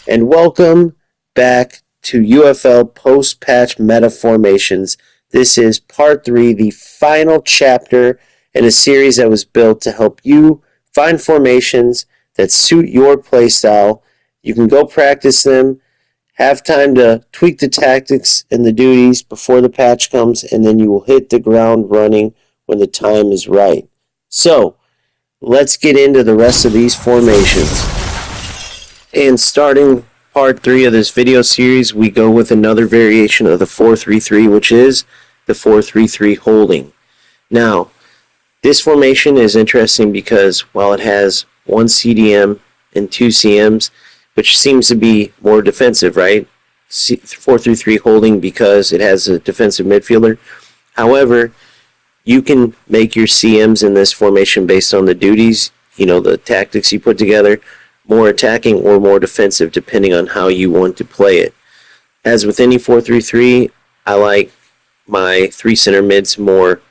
and welcome back to UFL post-patch meta formations. This is part 3, the final chapter in a series that was built to help you find formations that suit your playstyle. You can go practice them, have time to tweak the tactics and the duties before the patch comes, and then you will hit the ground running when the time is right. So, let's get into the rest of these formations. And starting part 3 of this video series, we go with another variation of the 4-3-3, which is the 4-3-3 holding. Now, this formation is interesting because while it has one CDM and two CMs, which seems to be more defensive, right? 4-3-3 holding because it has a defensive midfielder. However, you can make your CMs in this formation based on the duties, the tactics you put together, more attacking or more defensive depending on how you want to play it. As with any 4-3-3, I like my three center mids more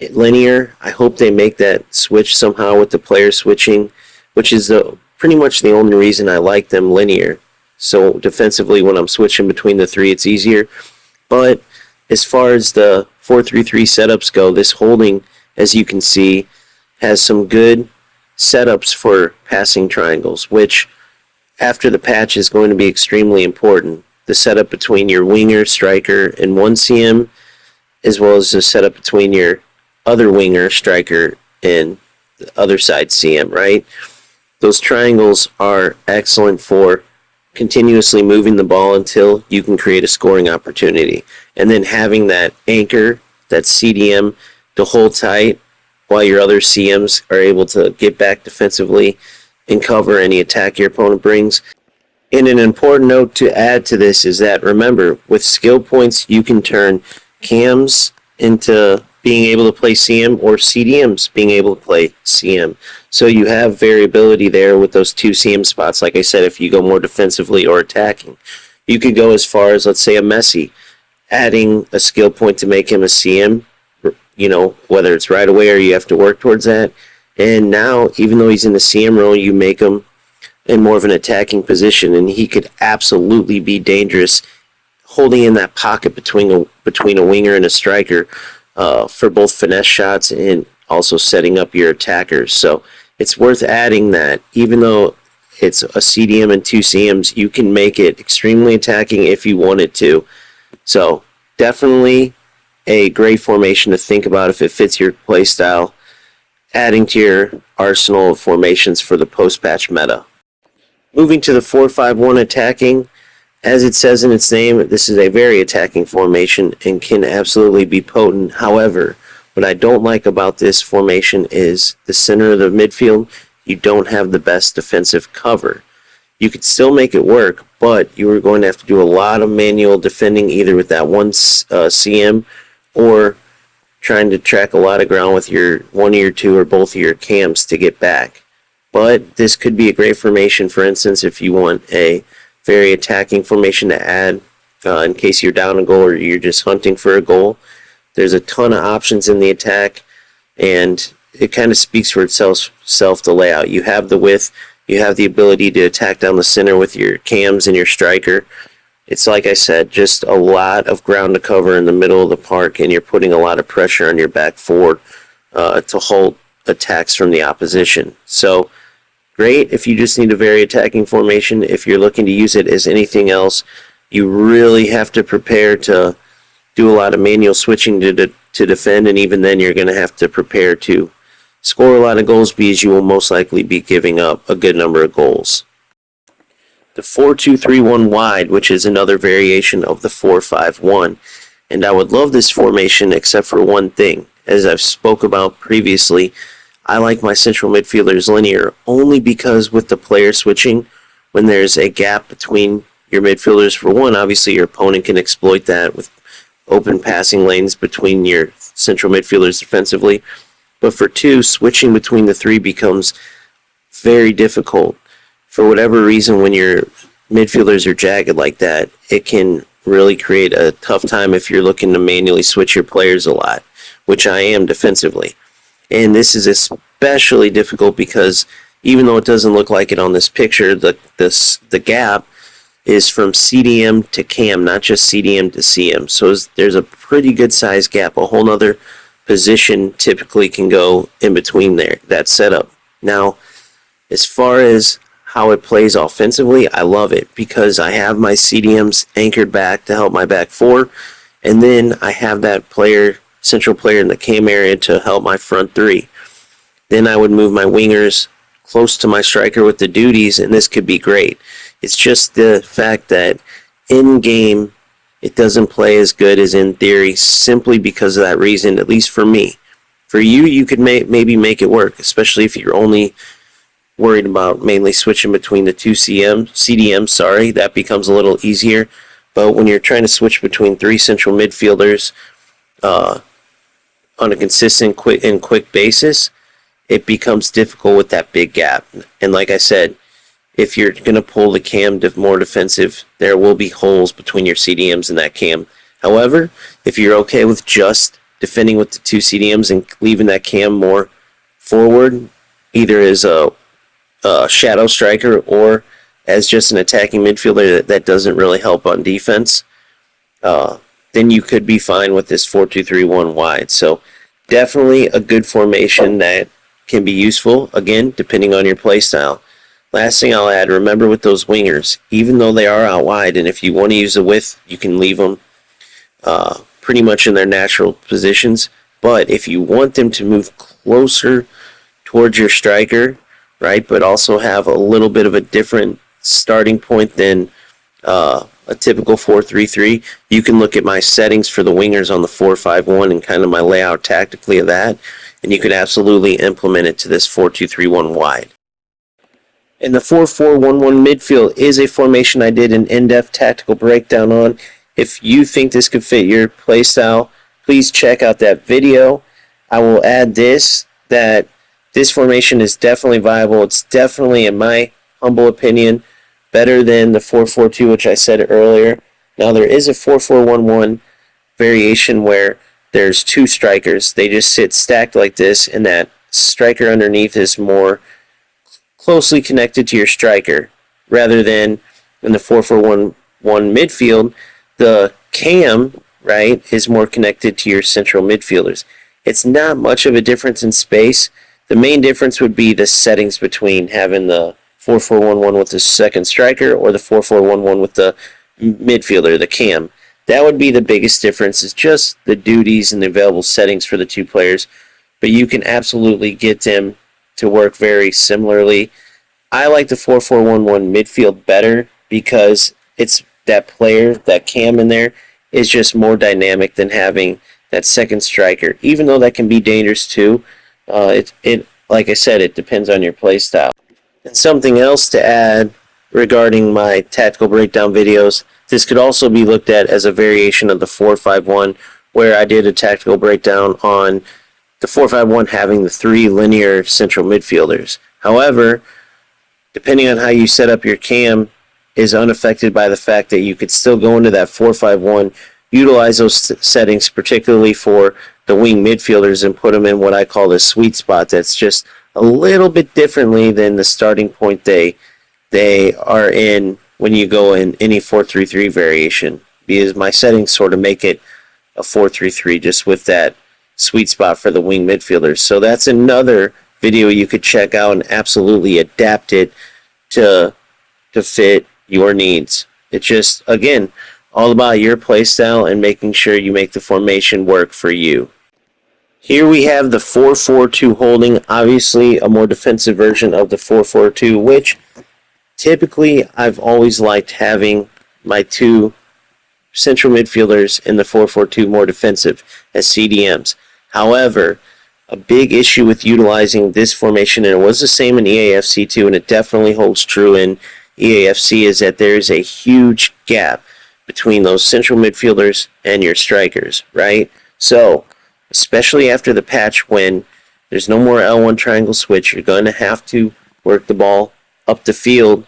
linear. I hope they make that switch somehow with the player switching, which is pretty much the only reason I like them linear. So defensively, when I'm switching between the three, it's easier. But as far as the 4-3-3 setups go, this holding, as you can see, has some good setups for passing triangles, which after the patch is going to be extremely important. The setup between your winger, striker, and one CM, as well as the setup between your other winger, striker, and the other side CM, right? Those triangles are excellent for continuously moving the ball until you can create a scoring opportunity. And then having that anchor, that CDM, to hold tight while your other CMs are able to get back defensively and cover any attack your opponent brings. And an important note to add to this is that, remember, with skill points, you can turn cams into being able to play CM or CDMs being able to play CM. So you have variability there with those two CM spots. Like I said, if you go more defensively or attacking, you could go as far as, let's say, a Messi, adding a skill point to make him a CM, whether it's right away or you have to work towards that. And now, even though he's in the CM role, you make him in more of an attacking position, and he could absolutely be dangerous holding in that pocket between a winger and a striker for both finesse shots and also setting up your attackers. So it's worth adding that even though it's a CDM and two CMs, you can make it extremely attacking if you wanted to. So definitely a great formation to think about if it fits your playstyle, adding to your arsenal of formations for the post-patch meta. Moving to the 4-5-1 attacking, as it says in its name, this is a very attacking formation and can absolutely be potent. However, what I don't like about this formation is the center of the midfield. You don't have the best defensive cover. You could still make it work, but you are going to have to do a lot of manual defending either with that one CM or trying to track a lot of ground with your one of your two or both of your cams to get back. But this could be a great formation, for instance, if you want a very attacking formation to add in case you're down a goal or you're just hunting for a goal. There's a ton of options in the attack, and it kind of speaks for itself, the layout. You have the width, you have the ability to attack down the center with your cams and your striker. It's like I said, just a lot of ground to cover in the middle of the park, and you're putting a lot of pressure on your back four to hold attacks from the opposition. So great if you just need a very attacking formation. If you're looking to use it as anything else, you really have to prepare to do a lot of manual switching to defend, and even then you're going to have to prepare to score a lot of goals because you will most likely be giving up a good number of goals. The 4-2-3-1 wide, which is another variation of the 4-5-1, and I would love this formation except for one thing. As I've spoke about previously, I like my central midfielders linear only because with the player switching, when there's a gap between your midfielders, for one, obviously your opponent can exploit that with open passing lanes between your central midfielders defensively. But for two, switching between the three becomes very difficult. For whatever reason, when your midfielders are jagged like that, it can really create a tough time if you're looking to manually switch your players a lot, which I am defensively. And this is especially difficult because even though it doesn't look like it on this picture, the gap is from CDM to CAM, not just CDM to CM. So there's a pretty good size gap. A whole nother position typically can go in between there, that setup. Now, as far as how it plays offensively, I love it because I have my CDMs anchored back to help my back four, and then I have that central player in the cam area to help my front three. Then I would move my wingers close to my striker with the duties, and this could be great. It's just the fact that in game, it doesn't play as good as in theory simply because of that reason, at least for me. For you, you could maybe make it work, especially if you're only worried about mainly switching between the two CDMs, that becomes a little easier. But when you're trying to switch between three central midfielders on a consistent quick basis, it becomes difficult with that big gap. And like I said, if you're going to pull the cam more defensive, there will be holes between your CDMs and that cam. However, if you're okay with just defending with the two CDMs and leaving that cam more forward, either as a shadow striker or as just an attacking midfielder that doesn't really help on defense, then you could be fine with this 4-2-3-1 wide. So definitely a good formation that can be useful, again, depending on your play style. Last thing I'll add, remember with those wingers, even though they are out wide, and if you want to use a width, you can leave them pretty much in their natural positions. But if you want them to move closer towards your striker, right, but also have a little bit of a different starting point than a typical 4-3-3, you can look at my settings for the wingers on the 4-5-1 and kind of my layout tactically of that, and you could absolutely implement it to this 4-2-3-1 wide. And the 4-4-1-1 midfield is a formation I did an in-depth tactical breakdown on. If you think this could fit your playstyle, please check out that video. I will add that this formation is definitely viable. It's definitely, in my humble opinion, better than the 4-4-2, which I said earlier. Now, there is a 4-4-1-1 variation where there's two strikers. They just sit stacked like this, and that striker underneath is more closely connected to your striker, rather than in the 4-4-1-1 midfield, the cam, right, is more connected to your central midfielders. It's not much of a difference in space. The main difference would be the settings between having the 4-4-1-1 with the second striker or the 4-4-1-1 with the midfielder, the cam. That would be the biggest difference, is just the duties and the available settings for the two players. But you can absolutely get them to work very similarly. I like the 4-4-1-1 midfield better because it's that player, that cam in there, is just more dynamic than having that second striker. Even though that can be dangerous too, like I said, it depends on your play style. And something else to add regarding my tactical breakdown videos, this could also be looked at as a variation of the 4-5-1, where I did a tactical breakdown on the 4-5-1 having the three linear central midfielders. However, depending on how you set up your cam is unaffected by the fact that you could still go into that 4-5-1, utilize those settings, particularly for the wing midfielders, and put them in what I call the sweet spot. That's just a little bit differently than the starting point they are in when you go in any 4-3-3 variation, because my settings sort of make it a 4-3-3 just with that sweet spot for the wing midfielders. So that's another video you could check out and absolutely adapt it to fit your needs. It's just, again, all about your play style and making sure you make the formation work for you. Here we have the 4-4-2 holding, obviously a more defensive version of the 4-4-2, which typically I've always liked having my two central midfielders in the 4-4-2 more defensive as CDMs. However, a big issue with utilizing this formation, and it was the same in EAFC too, and it definitely holds true in EAFC, is that there's a huge gap between those central midfielders and your strikers, right? So, especially after the patch when there's no more L1 triangle switch, you're going to have to work the ball up the field.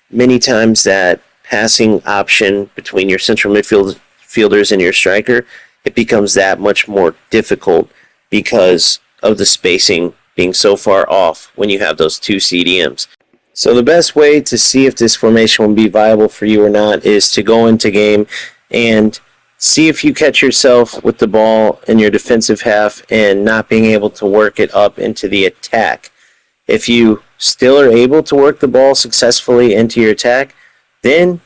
Many times that passing option between your central midfielders and your striker, it becomes that much more difficult because of the spacing being so far off when you have those two CDMs. So the best way to see if this formation will be viable for you or not is to go into game and see if you catch yourself with the ball in your defensive half and not being able to work it up into the attack. If you still are able to work the ball successfully into your attack, then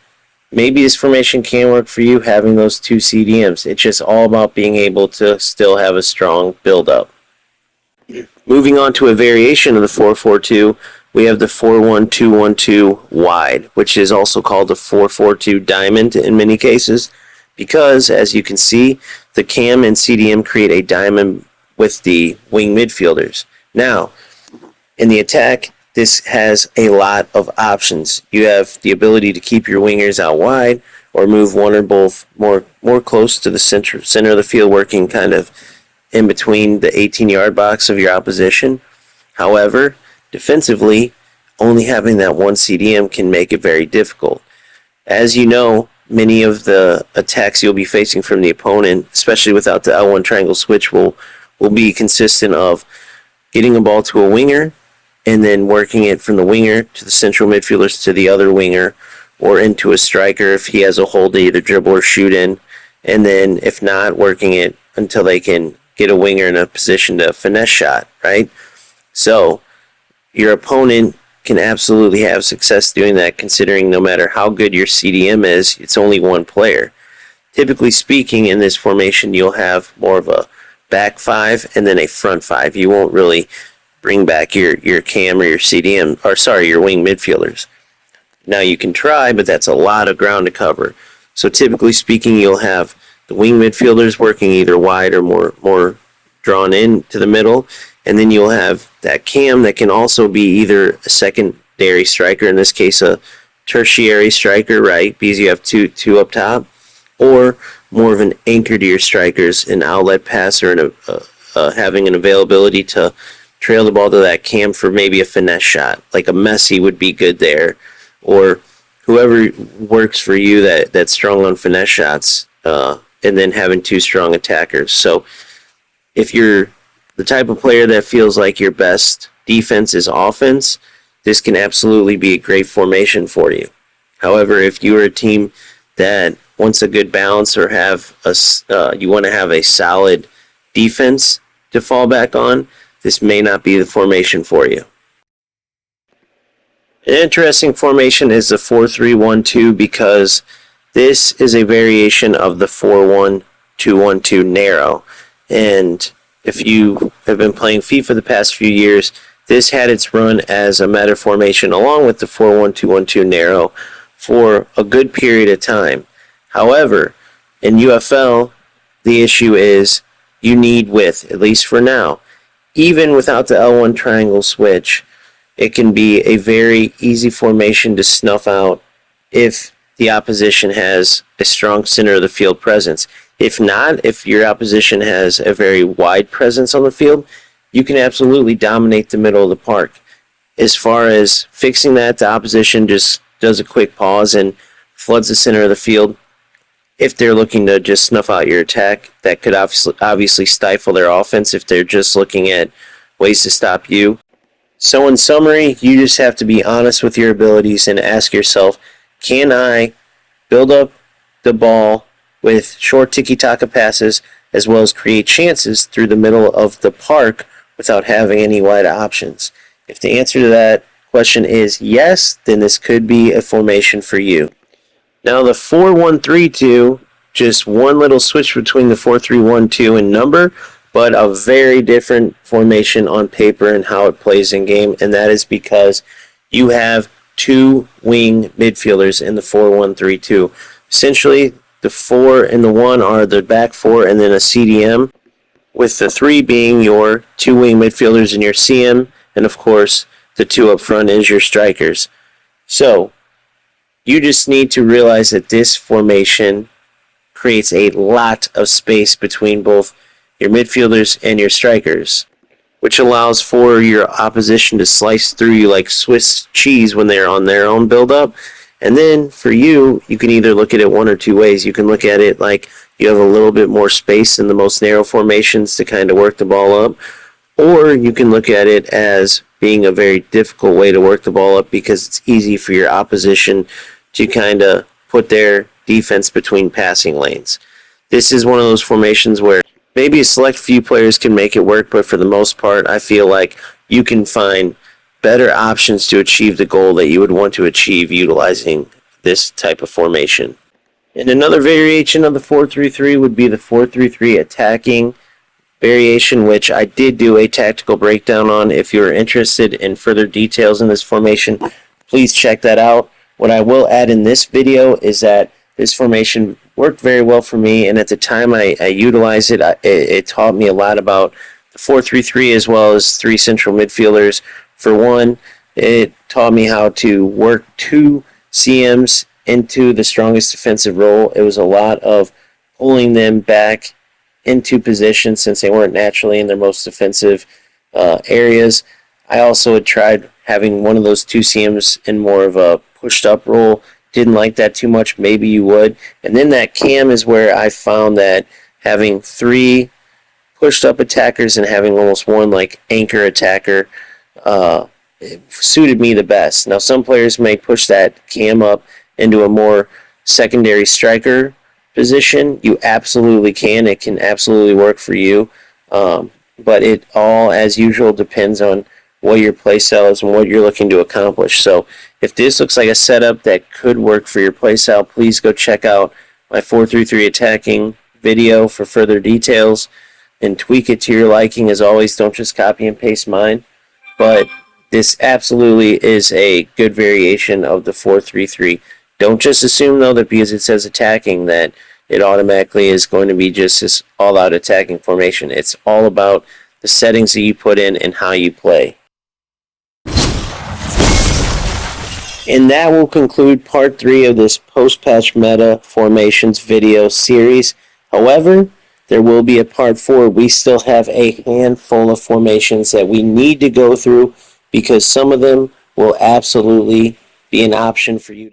maybe this formation can work for you having those two CDMs. It's just all about being able to still have a strong build-up. Moving on to a variation of the 4-4-2, we have the 4-1-2-1-2 wide, which is also called the 4-4-2 diamond in many cases, because as you can see, the cam and CDM create a diamond with the wing midfielders. Now, in the attack, this has a lot of options. You have the ability to keep your wingers out wide or move one or both more close to the center of the field, working kind of in between the 18-yard box of your opposition. However, defensively, only having that one CDM can make it very difficult. As you know, many of the attacks you'll be facing from the opponent, especially without the L1 triangle switch, will be consistent of getting a ball to a winger and then working it from the winger to the central midfielders to the other winger or into a striker if he has a hole to either dribble or shoot in, and then if not, working it until they can get a winger in a position to finesse shot, right? So your opponent can absolutely have success doing that, considering no matter how good your CDM is, it's only one player. Typically speaking, in this formation, you'll have more of a back five and then a front five. You won't really bring back your cam or your CDM, or sorry, your wing midfielders. Now you can try, but that's a lot of ground to cover. So typically speaking, you'll have the wing midfielders working either wide or more drawn in to the middle, and then you'll have that cam that can also be either a secondary striker, in this case a tertiary striker, right, because you have two up top, or more of an anchor to your strikers, an outlet passer, and having an availability to trail the ball to that cam for maybe a finesse shot, like a Messi would be good there, or whoever works for you that's strong on finesse shots, and then having two strong attackers. So if you're the type of player that feels like your best defense is offense, this can absolutely be a great formation for you. However, if you are a team that wants a good balance or you want to have a solid defense to fall back on, this may not be the formation for you. An interesting formation is the 4-3-1-2 because this is a variation of the 4-1-2-1-2 narrow. And if you have been playing FIFA the past few years, this had its run as a meta formation along with the 4-1-2-1-2 narrow for a good period of time. However, in UFL, the issue is you need width, at least for now. Even without the L1 triangle switch, it can be a very easy formation to snuff out if the opposition has a strong center of the field presence. If not, if your opposition has a very wide presence on the field, you can absolutely dominate the middle of the park. As far as fixing that, the opposition just does a quick pause and floods the center of the field. If they're looking to just snuff out your attack, that could obviously stifle their offense if they're just looking at ways to stop you. So in summary, you just have to be honest with your abilities and ask yourself, can I build up the ball with short tiki-taka passes as well as create chances through the middle of the park without having any wide options? If the answer to that question is yes, then this could be a formation for you. Now the 4-1-3-2, just one little switch between the 4-3-1-2 in number, but a very different formation on paper and how it plays in game, and that is because you have two wing midfielders in the 4-1-3-2. Essentially, the 4 and the 1 are the back 4 and then a CDM, with the 3 being your two wing midfielders and your CM, and of course, the 2 up front is your strikers. So, you just need to realize that this formation creates a lot of space between both your midfielders and your strikers, which allows for your opposition to slice through you like Swiss cheese when they're on their own build-up. And then for you, you can either look at it one or two ways. You can look at it like you have a little bit more space in the most narrow formations to kind of work the ball up, or you can look at it as being a very difficult way to work the ball up because it's easy for your opposition to kind of put their defense between passing lanes. This is one of those formations where maybe a select few players can make it work, but for the most part, I feel like you can find better options to achieve the goal that you would want to achieve utilizing this type of formation. And another variation of the 4-3-3 would be the 4-3-3 attacking variation, which I did do a tactical breakdown on. If you're interested in further details in this formation, please check that out. What I will add in this video is that this formation worked very well for me, and at the time I utilized it, it taught me a lot about the 4-3-3 as well as three central midfielders. For one, it taught me how to work two CMs into the strongest defensive role. It was a lot of pulling them back into position since they weren't naturally in their most defensive areas. I also had tried having one of those two CMs in more of a pushed up role. Didn't like that too much. Maybe you would. And then that cam is where I found that having three pushed up attackers and having almost one like anchor attacker it suited me the best. Now some players may push that cam up into a more secondary striker position. You absolutely can. It can absolutely work for you. But it all, as usual, depends on what your playstyle is and what you're looking to accomplish. So if this looks like a setup that could work for your playstyle, please go check out my 4-3-3 attacking video for further details and tweak it to your liking. As always, don't just copy and paste mine. But this absolutely is a good variation of the 4-3-3. Don't just assume, though, that because it says attacking that it automatically is going to be just this all-out attacking formation. It's all about the settings that you put in and how you play. And that will conclude part 3 of this post-patch meta formations video series. However, there will be a part 4. We still have a handful of formations that we need to go through because some of them will absolutely be an option for you to